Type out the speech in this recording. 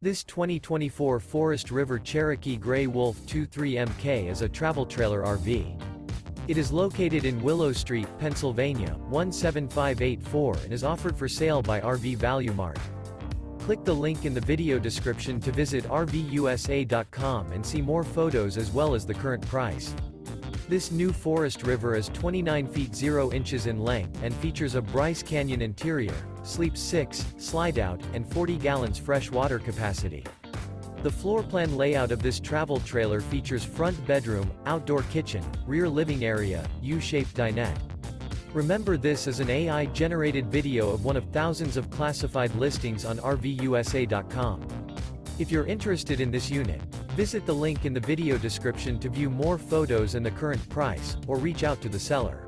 This 2024 Forest River Cherokee Grey Wolf 23MK is a travel trailer RV. It is located in Willow Street, Pennsylvania, 17584 and is offered for sale by RV Value Mart. Click the link in the video description to visit RVUSA.com and see more photos as well as the current price. This new Forest River is 29 feet 0 inches in length and features a BRYCE CANYON interior, sleeps 6, Slideout, and 40 gallons fresh water capacity. The floor plan layout of this travel trailer features front bedroom, outdoor kitchen, rear living area, U-shaped dinette. Remember, this is an AI-generated video of one of thousands of classified listings on RVUSA.com. If you're interested in this unit, visit the link in the video description to view more photos and the current price, or reach out to the seller.